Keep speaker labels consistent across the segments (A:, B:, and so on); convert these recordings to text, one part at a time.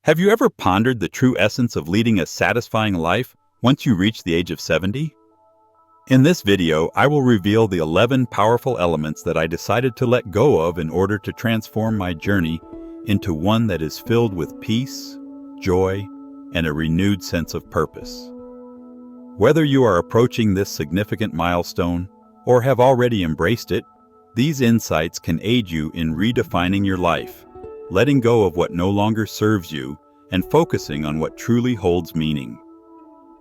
A: Have you ever pondered the true essence of leading a satisfying life once you reach the age of 70? In this video, I will reveal the 11 powerful elements that I decided to let go of in order to transform my journey into one that is filled with peace, joy, and a renewed sense of purpose. Whether you are approaching this significant milestone or have already embraced it, these insights can aid you in redefining your life, letting go of what no longer serves you and focusing on what truly holds meaning.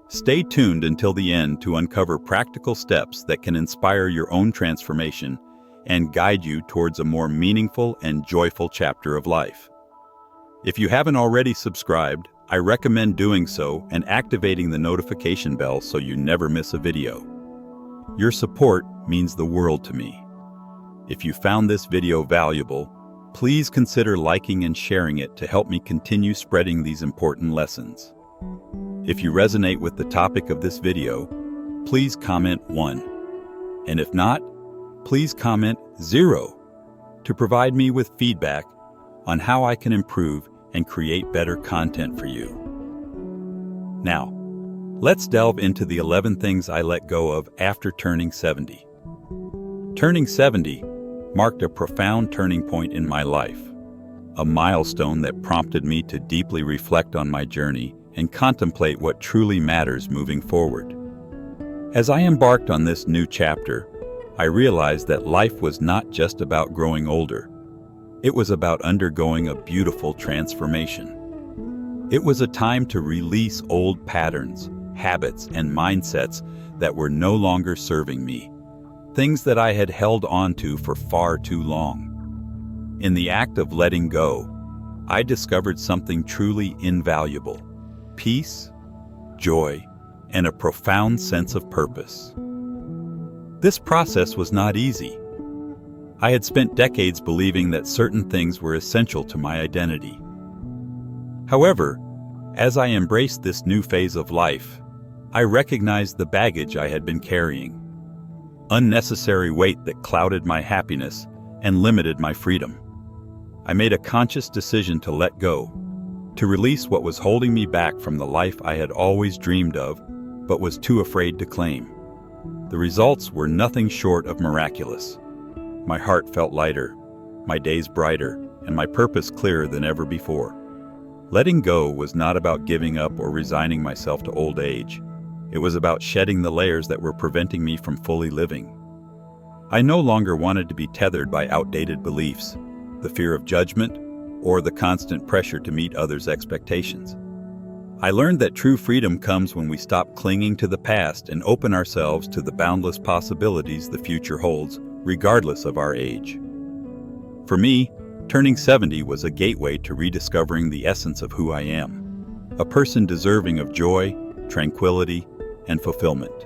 A: Stay tuned until the end to uncover practical steps that can inspire your own transformation and guide you towards a more meaningful and joyful chapter of life. If you haven't already subscribed, I recommend doing so and activating the notification bell so you never miss a video. Your support means the world to me. If you found this video valuable, please consider liking and sharing it to help me continue spreading these important lessons. If you resonate with the topic of this video, please comment 1. And if not, please comment 0 to provide me with feedback on how I can improve and create better content for you. Now, let's delve into the 11 things I let go of after turning 70. Turning 70 marked a profound turning point in my life, a milestone that prompted me to deeply reflect on my journey and contemplate what truly matters moving forward. As I embarked on this new chapter, I realized that life was not just about growing older. It was about undergoing a beautiful transformation. It was a time to release old patterns, habits, and mindsets that were no longer serving me, things that I had held on to for far too long. In the act of letting go, I discovered something truly invaluable: peace, joy, and a profound sense of purpose. This process was not easy. I had spent decades believing that certain things were essential to my identity. However, as I embraced this new phase of life, I recognized the baggage I had been carrying, unnecessary weight that clouded my happiness and limited my freedom. I made a conscious decision to let go, to release what was holding me back from the life I had always dreamed of, but was too afraid to claim. The results were nothing short of miraculous. My heart felt lighter, my days brighter, and my purpose clearer than ever before. Letting go was not about giving up or resigning myself to old age. It was about shedding the layers that were preventing me from fully living. I no longer wanted to be tethered by outdated beliefs, the fear of judgment, or the constant pressure to meet others' expectations. I learned that true freedom comes when we stop clinging to the past and open ourselves to the boundless possibilities the future holds, regardless of our age. For me, turning 70 was a gateway to rediscovering the essence of who I am, a person deserving of joy, tranquility, and fulfillment.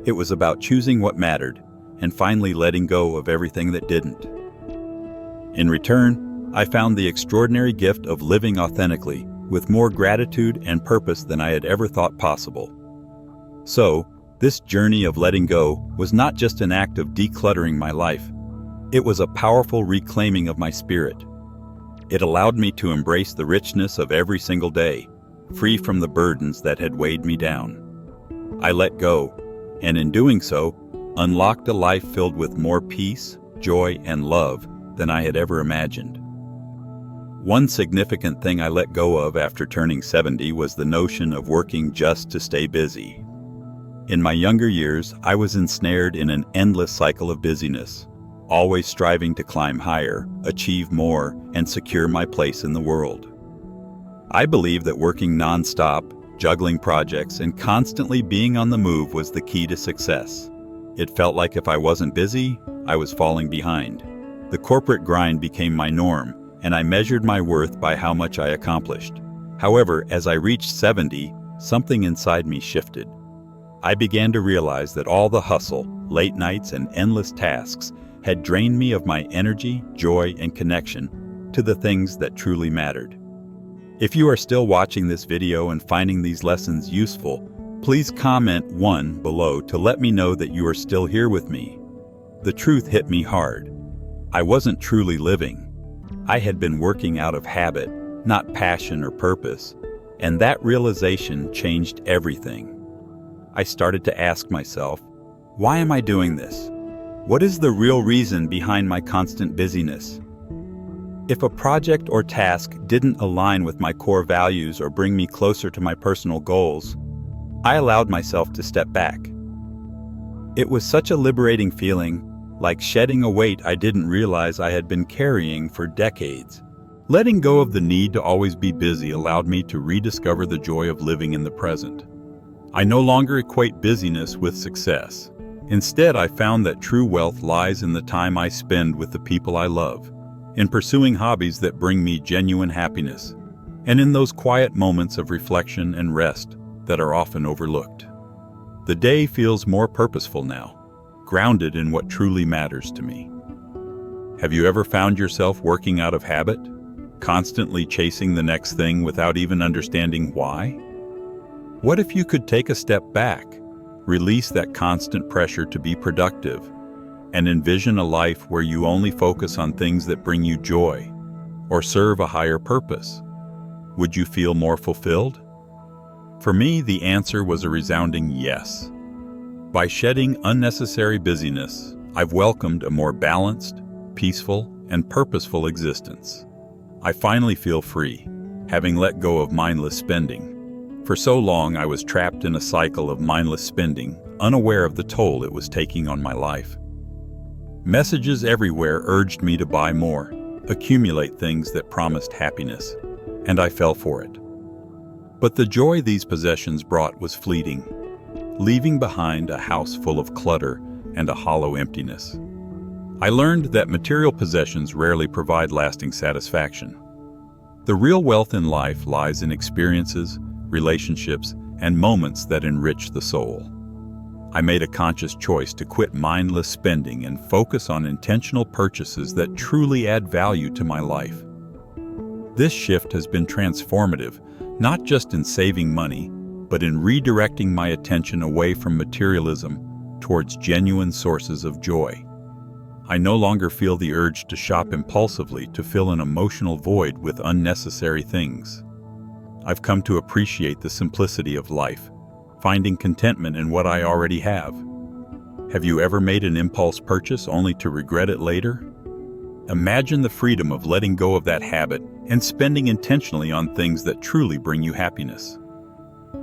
A: It was about choosing what mattered and finally letting go of everything that didn't. In return, I found the extraordinary gift of living authentically, with more gratitude and purpose than I had ever thought possible. So, this journey of letting go was not just an act of decluttering my life. It was a powerful reclaiming of my spirit. It allowed me to embrace the richness of every single day, free from the burdens that had weighed me down. I let go, and in doing so, unlocked a life filled with more peace, joy, and love than I had ever imagined. One significant thing I let go of after turning 70 was the notion of working just to stay busy. In my younger years, I was ensnared in an endless cycle of busyness, always striving to climb higher, achieve more, and secure my place in the world. I believed that working non-stop, juggling projects, and constantly being on the move was the key to success. It felt like if I wasn't busy, I was falling behind. The corporate grind became my norm, and I measured my worth by how much I accomplished. However, as I reached 70, something inside me shifted. I began to realize that all the hustle, late nights, and endless tasks had drained me of my energy, joy, and connection to the things that truly mattered. If you are still watching this video and finding these lessons useful, please comment 1 below to let me know that you are still here with me. The truth hit me hard. I wasn't truly living. I had been working out of habit, not passion or purpose, and that realization changed everything. I started to ask myself, why am I doing this? What is the real reason behind my constant busyness? If a project or task didn't align with my core values or bring me closer to my personal goals, I allowed myself to step back. It was such a liberating feeling, like shedding a weight I didn't realize I had been carrying for decades. Letting go of the need to always be busy allowed me to rediscover the joy of living in the present. I no longer equate busyness with success. Instead, I found that true wealth lies in the time I spend with the people I love, in pursuing hobbies that bring me genuine happiness, and in those quiet moments of reflection and rest that are often overlooked. The day feels more purposeful now, grounded in what truly matters to me. Have you ever found yourself working out of habit, constantly chasing the next thing without even understanding why? What if you could take a step back, release that constant pressure to be productive, and envision a life where you only focus on things that bring you joy or serve a higher purpose? Would you feel more fulfilled? For me, the answer was a resounding yes. By shedding unnecessary busyness, I've welcomed a more balanced, peaceful, and purposeful existence. I finally feel free, having let go of mindless spending. For so long, I was trapped in a cycle of mindless spending, unaware of the toll it was taking on my life. Messages everywhere urged me to buy more, accumulate things that promised happiness, and I fell for it. But the joy these possessions brought was fleeting, leaving behind a house full of clutter and a hollow emptiness. I learned that material possessions rarely provide lasting satisfaction. The real wealth in life lies in experiences, relationships, and moments that enrich the soul. I made a conscious choice to quit mindless spending and focus on intentional purchases that truly add value to my life. This shift has been transformative, not just in saving money, but in redirecting my attention away from materialism towards genuine sources of joy. I no longer feel the urge to shop impulsively to fill an emotional void with unnecessary things. I've come to appreciate the simplicity of life, finding contentment in what I already have. Have you ever made an impulse purchase only to regret it later? Imagine the freedom of letting go of that habit and spending intentionally on things that truly bring you happiness.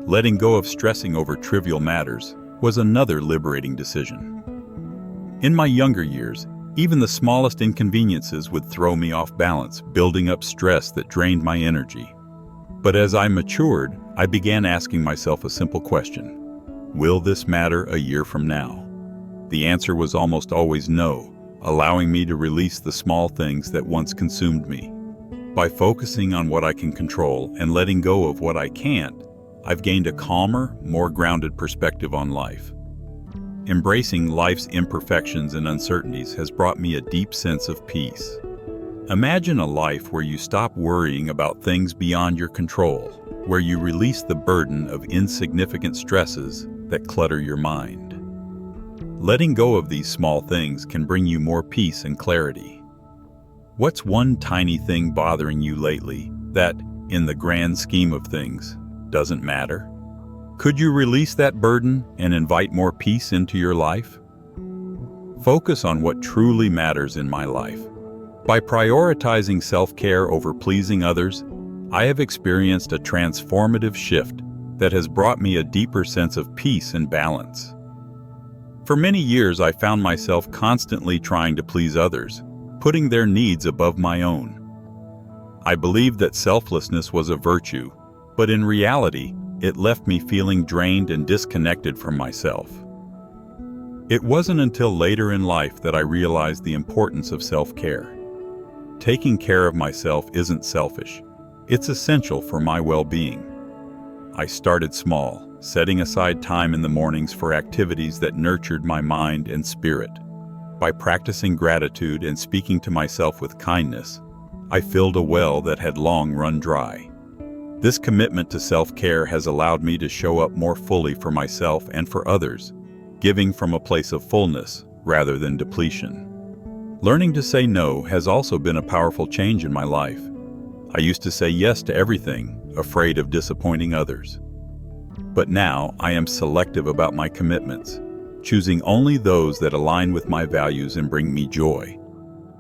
A: Letting go of stressing over trivial matters was another liberating decision. In my younger years, even the smallest inconveniences would throw me off balance, building up stress that drained my energy. But as I matured, I began asking myself a simple question: will this matter a year from now? The answer was almost always no, allowing me to release the small things that once consumed me. By focusing on what I can control and letting go of what I can't, I've gained a calmer, more grounded perspective on life. Embracing life's imperfections and uncertainties has brought me a deep sense of peace. Imagine a life where you stop worrying about things beyond your control, where you release the burden of insignificant stresses that clutter your mind. Letting go of these small things can bring you more peace and clarity. What's one tiny thing bothering you lately that, in the grand scheme of things, doesn't matter? Could you release that burden and invite more peace into your life? Focus on what truly matters in my life. By prioritizing self-care over pleasing others, I have experienced a transformative shift that has brought me a deeper sense of peace and balance. For many years, I found myself constantly trying to please others, putting their needs above my own. I believed that selflessness was a virtue, but in reality, it left me feeling drained and disconnected from myself. It wasn't until later in life that I realized the importance of self-care. Taking care of myself isn't selfish. It's essential for my well-being. I started small, setting aside time in the mornings for activities that nurtured my mind and spirit. By practicing gratitude and speaking to myself with kindness, I filled a well that had long run dry. This commitment to self-care has allowed me to show up more fully for myself and for others, giving from a place of fullness rather than depletion. Learning to say no has also been a powerful change in my life. I used to say yes to everything, afraid of disappointing others. But now I am selective about my commitments, choosing only those that align with my values and bring me joy.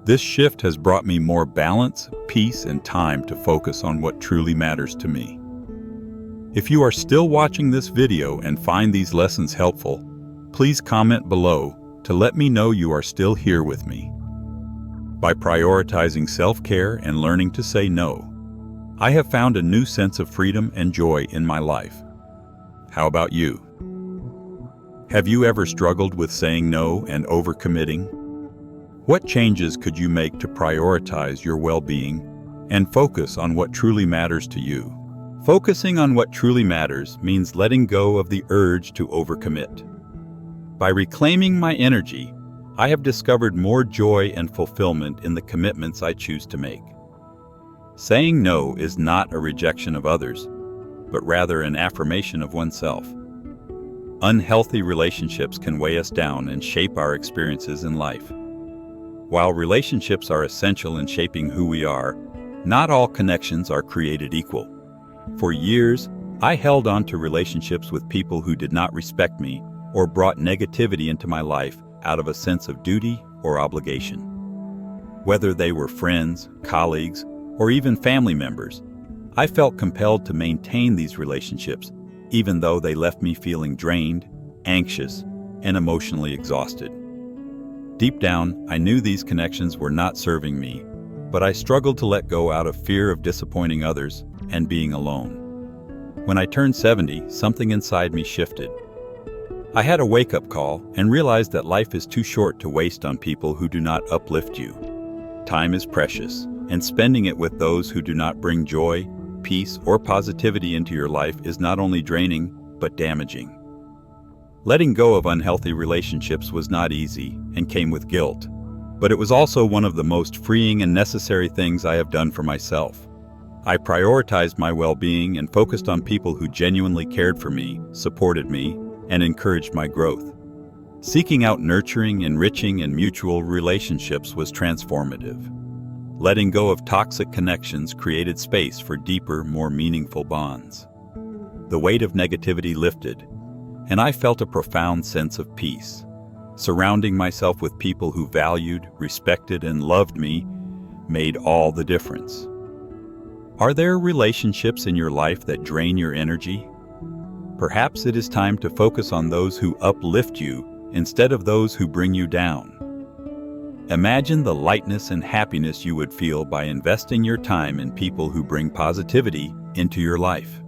A: This shift has brought me more balance, peace, and time to focus on what truly matters to me. If you are still watching this video and find these lessons helpful, please comment below to let me know you are still here with me. By prioritizing self-care and learning to say no, I have found a new sense of freedom and joy in my life. How about you? Have you ever struggled with saying no and overcommitting? What changes could you make to prioritize your well-being and focus on what truly matters to you? Focusing on what truly matters means letting go of the urge to overcommit. By reclaiming my energy, I have discovered more joy and fulfillment in the commitments I choose to make. Saying no is not a rejection of others, but rather an affirmation of oneself. Unhealthy relationships can weigh us down and shape our experiences in life. While relationships are essential in shaping who we are, not all connections are created equal. For years, I held on to relationships with people who did not respect me or brought negativity into my life out of a sense of duty or obligation. Whether they were friends, colleagues, or even family members, I felt compelled to maintain these relationships, even though they left me feeling drained, anxious, and emotionally exhausted. Deep down, I knew these connections were not serving me, but I struggled to let go out of fear of disappointing others and being alone. When I turned 70, something inside me shifted. I had a wake-up call and realized that life is too short to waste on people who do not uplift you. Time is precious, and spending it with those who do not bring joy, peace, or positivity into your life is not only draining, but damaging. Letting go of unhealthy relationships was not easy and came with guilt, but it was also one of the most freeing and necessary things I have done for myself. I prioritized my well-being and focused on people who genuinely cared for me, supported me, and encouraged my growth. Seeking out nurturing, enriching, and mutual relationships was transformative. Letting go of toxic connections created space for deeper, more meaningful bonds. The weight of negativity lifted, and I felt a profound sense of peace. Surrounding myself with people who valued, respected, and loved me made all the difference. Are there relationships in your life that drain your energy? Perhaps it is time to focus on those who uplift you instead of those who bring you down. Imagine the lightness and happiness you would feel by investing your time in people who bring positivity into your life.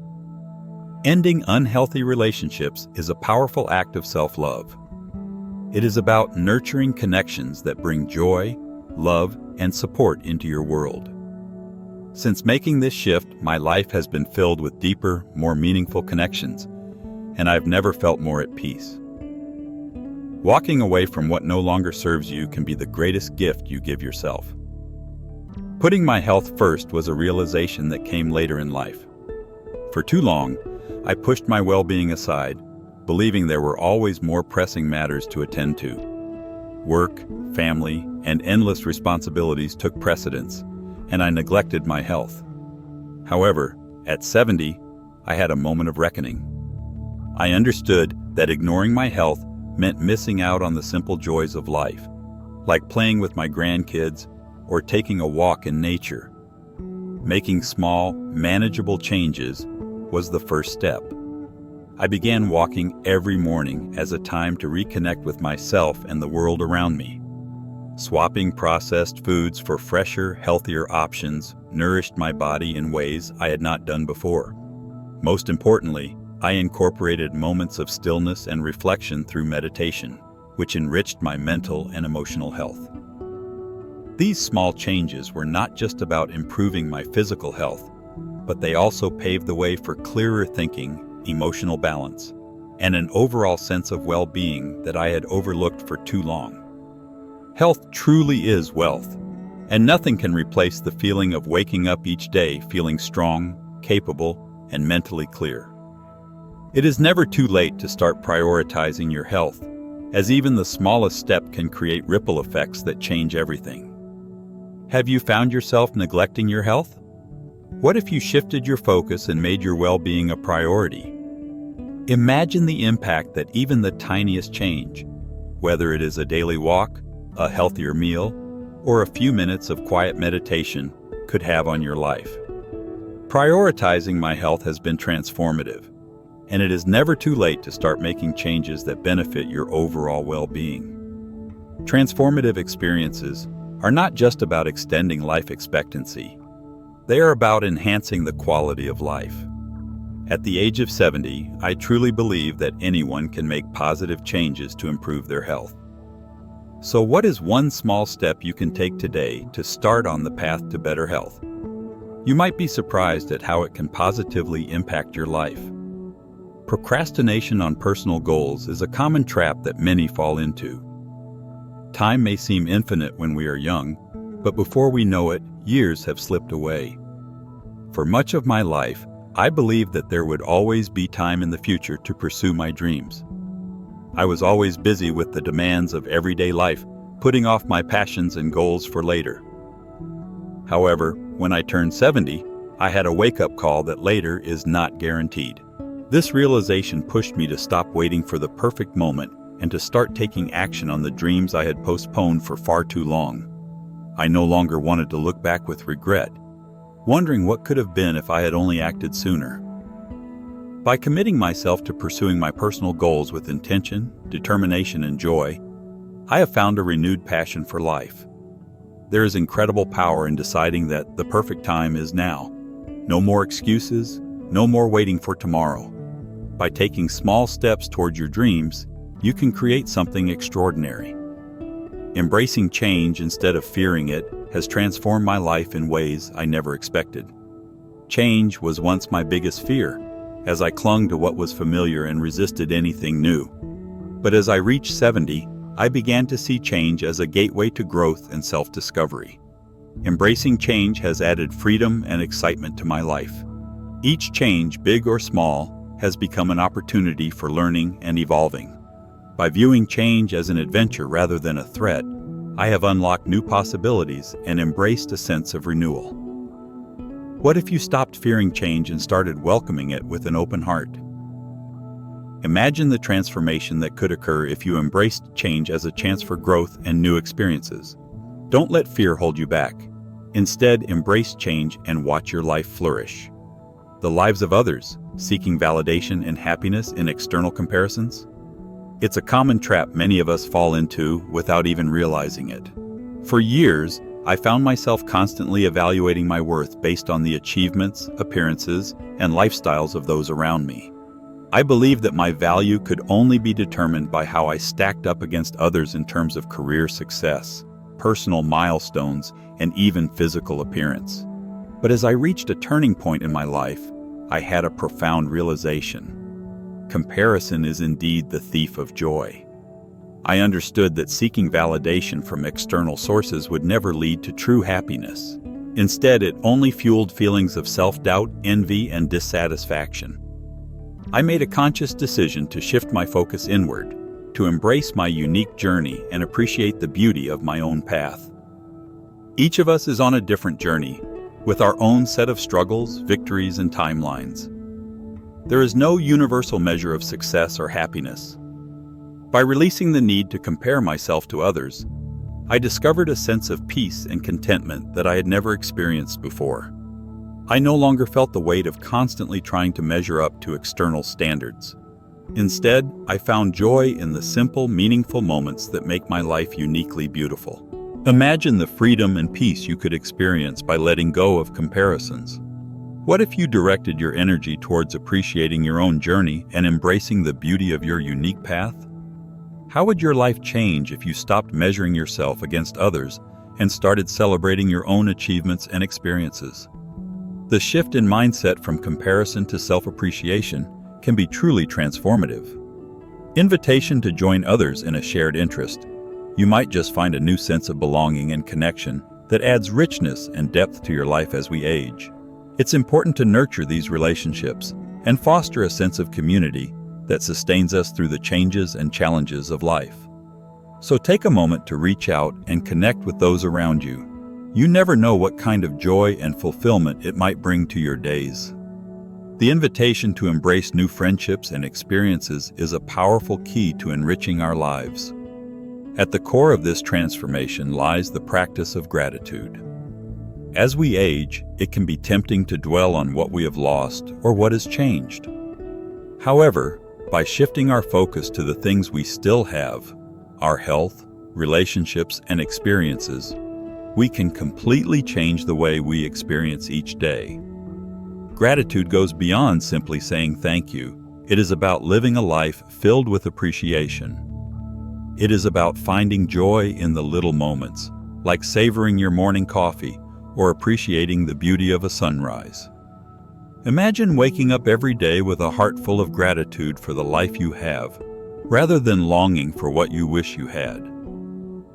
A: Ending unhealthy relationships is a powerful act of self-love. It is about nurturing connections that bring joy, love, and support into your world. Since making this shift, my life has been filled with deeper, more meaningful connections, and I've never felt more at peace. Walking away from what no longer serves you can be the greatest gift you give yourself. Putting my health first was a realization that came later in life. For too long, I pushed my well-being aside, believing there were always more pressing matters to attend to. Work, family, and endless responsibilities took precedence, and I neglected my health. However, at 70, I had a moment of reckoning. I understood that ignoring my health meant missing out on the simple joys of life, like playing with my grandkids or taking a walk in nature. Making small, manageable changes was the first step. I began walking every morning as a time to reconnect with myself and the world around me. Swapping processed foods for fresher, healthier options nourished my body in ways I had not done before. Most importantly, I incorporated moments of stillness and reflection through meditation, which enriched my mental and emotional health. These small changes were not just about improving my physical health, but they also paved the way for clearer thinking, emotional balance, and an overall sense of well-being that I had overlooked for too long. Health truly is wealth, and nothing can replace the feeling of waking up each day feeling strong, capable, and mentally clear. It is never too late to start prioritizing your health, as even the smallest step can create ripple effects that change everything. Have you found yourself neglecting your health? What if you shifted your focus and made your well-being a priority? Imagine the impact that even the tiniest change, whether it is a daily walk, a healthier meal, or a few minutes of quiet meditation, could have on your life. Prioritizing my health has been transformative, and it is never too late to start making changes that benefit your overall well-being. Transformative experiences are not just about extending life expectancy. They are about enhancing the quality of life. At the age of 70, I truly believe that anyone can make positive changes to improve their health. So what is one small step you can take today to start on the path to better health? You might be surprised at how it can positively impact your life. Procrastination on personal goals is a common trap that many fall into. Time may seem infinite when we are young, but before we know it, years have slipped away. For much of my life, I believed that there would always be time in the future to pursue my dreams. I was always busy with the demands of everyday life, putting off my passions and goals for later. However, when I turned 70, I had a wake-up call that later is not guaranteed. This realization pushed me to stop waiting for the perfect moment and to start taking action on the dreams I had postponed for far too long. I no longer wanted to look back with regret, wondering what could have been if I had only acted sooner. By committing myself to pursuing my personal goals with intention, determination, and joy, I have found a renewed passion for life. There is incredible power in deciding that the perfect time is now. No more excuses, no more waiting for tomorrow. By taking small steps toward your dreams, you can create something extraordinary. Embracing change instead of fearing it has transformed my life in ways I never expected. Change was once my biggest fear, as I clung to what was familiar and resisted anything new. But as I reached 70, I began to see change as a gateway to growth and self-discovery. Embracing change has added freedom and excitement to my life. Each change, big or small, has become an opportunity for learning and evolving. By viewing change as an adventure rather than a threat, I have unlocked new possibilities and embraced a sense of renewal. What if you stopped fearing change and started welcoming it with an open heart? Imagine the transformation that could occur if you embraced change as a chance for growth and new experiences. Don't let fear hold you back. Instead, embrace change and watch your life flourish. The lives of others, seeking validation and happiness in external comparisons? It's a common trap many of us fall into without even realizing it. For years, I found myself constantly evaluating my worth based on the achievements, appearances, and lifestyles of those around me. I believed that my value could only be determined by how I stacked up against others in terms of career success, personal milestones, and even physical appearance. But as I reached a turning point in my life, I had a profound realization. Comparison is indeed the thief of joy. I understood that seeking validation from external sources would never lead to true happiness. Instead, it only fueled feelings of self-doubt, envy, and dissatisfaction. I made a conscious decision to shift my focus inward, to embrace my unique journey and appreciate the beauty of my own path. Each of us is on a different journey, with our own set of struggles, victories, and timelines. There is no universal measure of success or happiness. By releasing the need to compare myself to others, I discovered a sense of peace and contentment that I had never experienced before. I no longer felt the weight of constantly trying to measure up to external standards. Instead, I found joy in the simple, meaningful moments that make my life uniquely beautiful. Imagine the freedom and peace you could experience by letting go of comparisons. What if you directed your energy towards appreciating your own journey and embracing the beauty of your unique path? How would your life change if you stopped measuring yourself against others and started celebrating your own achievements and experiences? The shift in mindset from comparison to self-appreciation can be truly transformative. Invitation to join others in a shared interest. You might just find a new sense of belonging and connection that adds richness and depth to your life as we age. It's important to nurture these relationships and foster a sense of community that sustains us through the changes and challenges of life. So take a moment to reach out and connect with those around you. You never know what kind of joy and fulfillment it might bring to your days. The invitation to embrace new friendships and experiences is a powerful key to enriching our lives. At the core of this transformation lies the practice of gratitude. As we age, it can be tempting to dwell on what we have lost or what has changed. However, by shifting our focus to the things we still have, our health, relationships, and experiences, we can completely change the way we experience each day. Gratitude goes beyond simply saying thank you. It is about living a life filled with appreciation. It is about finding joy in the little moments, like savoring your morning coffee or appreciating the beauty of a sunrise. Imagine waking up every day with a heart full of gratitude for the life you have, rather than longing for what you wish you had.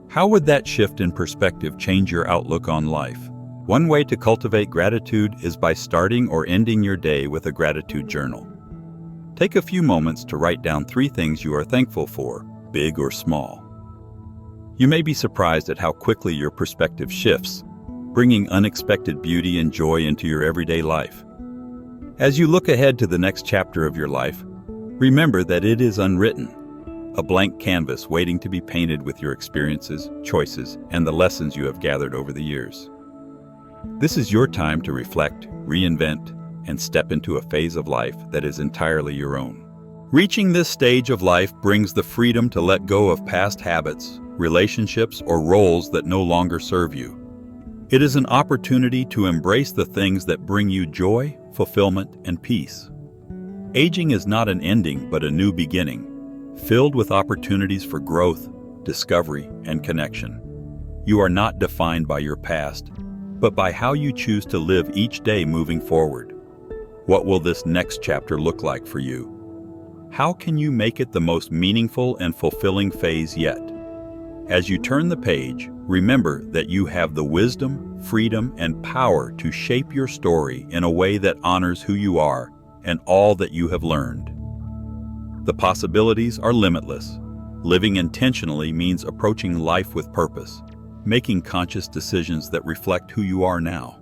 A: How would that shift in perspective change your outlook on life? One way to cultivate gratitude is by starting or ending your day with a gratitude journal. Take a few moments to write down 3 things you are thankful for, big or small. You may be surprised at how quickly your perspective shifts, bringing unexpected beauty and joy into your everyday life. As you look ahead to the next chapter of your life, remember that it is unwritten, a blank canvas waiting to be painted with your experiences, choices, and the lessons you have gathered over the years. This is your time to reflect, reinvent, and step into a phase of life that is entirely your own. Reaching this stage of life brings the freedom to let go of past habits, relationships, or roles that no longer serve you. It is an opportunity to embrace the things that bring you joy, fulfillment, and peace. Aging is not an ending, but a new beginning, filled with opportunities for growth, discovery, and connection. You are not defined by your past, but by how you choose to live each day moving forward. What will this next chapter look like for you? How can you make it the most meaningful and fulfilling phase yet? As you turn the page, remember that you have the wisdom, freedom, and power to shape your story in a way that honors who you are and all that you have learned. The possibilities are limitless. Living intentionally means approaching life with purpose, making conscious decisions that reflect who you are now.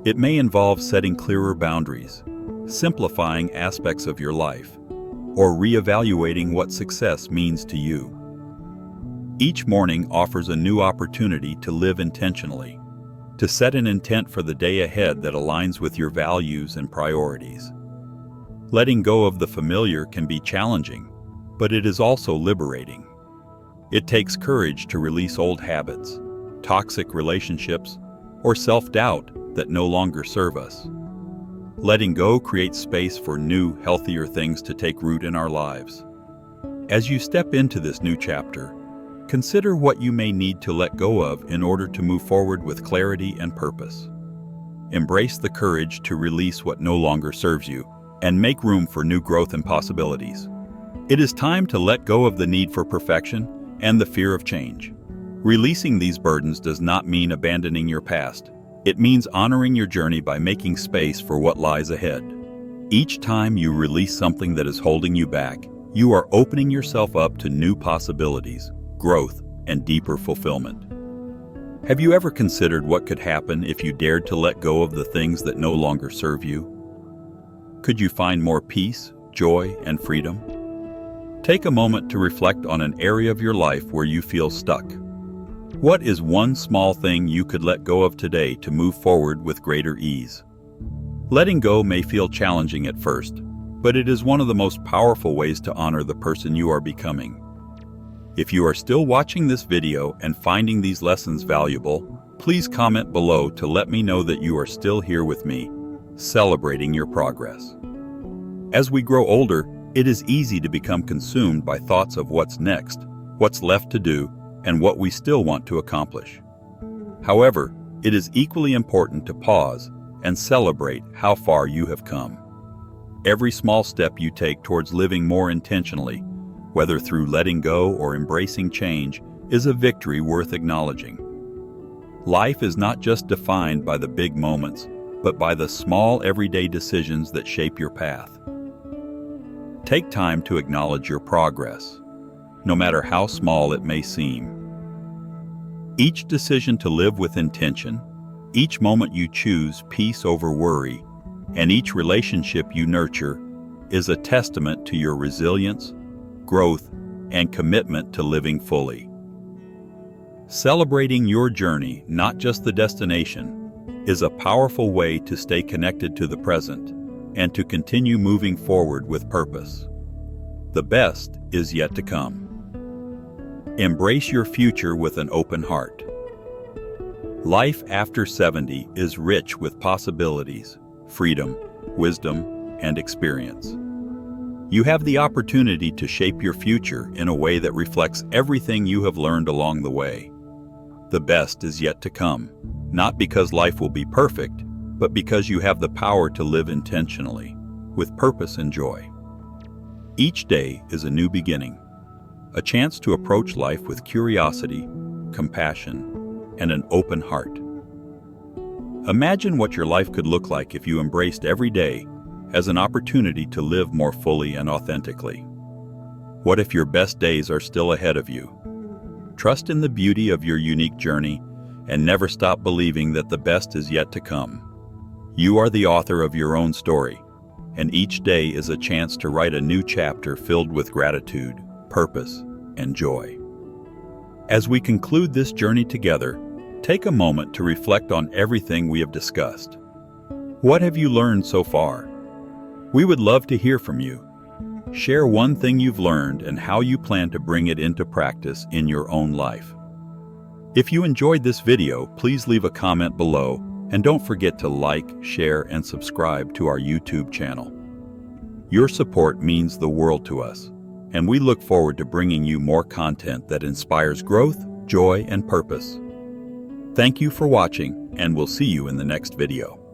A: It may involve setting clearer boundaries, simplifying aspects of your life, or reevaluating what success means to you. Each morning offers a new opportunity to live intentionally, to set an intent for the day ahead that aligns with your values and priorities. Letting go of the familiar can be challenging, but it is also liberating. It takes courage to release old habits, toxic relationships, or self-doubt that no longer serve us. Letting go creates space for new, healthier things to take root in our lives. As you step into this new chapter, consider what you may need to let go of in order to move forward with clarity and purpose. Embrace the courage to release what no longer serves you and make room for new growth and possibilities. It is time to let go of the need for perfection and the fear of change. Releasing these burdens does not mean abandoning your past. It means honoring your journey by making space for what lies ahead. Each time you release something that is holding you back, you are opening yourself up to new possibilities, growth, and deeper fulfillment. Have you ever considered what could happen if you dared to let go of the things that no longer serve you? Could you find more peace, joy, and freedom? Take a moment to reflect on an area of your life where you feel stuck. What is one small thing you could let go of today to move forward with greater ease? Letting go may feel challenging at first, but it is one of the most powerful ways to honor the person you are becoming. If you are still watching this video and finding these lessons valuable, please comment below to let me know that you are still here with me, celebrating your progress. As we grow older, it is easy to become consumed by thoughts of what's next, what's left to do, and what we still want to accomplish. However, it is equally important to pause and celebrate how far you have come. Every small step you take towards living more intentionally, whether through letting go or embracing change, is a victory worth acknowledging. Life is not just defined by the big moments, but by the small everyday decisions that shape your path. Take time to acknowledge your progress, no matter how small it may seem. Each decision to live with intention, each moment you choose peace over worry, and each relationship you nurture is a testament to your resilience, growth, and commitment to living fully. Celebrating your journey, not just the destination, is a powerful way to stay connected to the present and to continue moving forward with purpose. The best is yet to come. Embrace your future with an open heart. Life after 70 is rich with possibilities, freedom, wisdom, and experience. You have the opportunity to shape your future in a way that reflects everything you have learned along the way. The best is yet to come, not because life will be perfect, but because you have the power to live intentionally, with purpose and joy. Each day is a new beginning, a chance to approach life with curiosity, compassion, and an open heart. Imagine what your life could look like if you embraced every day as an opportunity to live more fully and authentically. What if your best days are still ahead of you? Trust in the beauty of your unique journey and never stop believing that the best is yet to come. You are the author of your own story, and each day is a chance to write a new chapter filled with gratitude, purpose, and joy. As we conclude this journey together, take a moment to reflect on everything we have discussed. What have you learned so far? We would love to hear from you. Share one thing you've learned and how you plan to bring it into practice in your own life. If you enjoyed this video, please leave a comment below and don't forget to like, share, and subscribe to our YouTube channel. Your support means the world to us, and we look forward to bringing you more content that inspires growth, joy, and purpose. Thank you for watching, and we'll see you in the next video.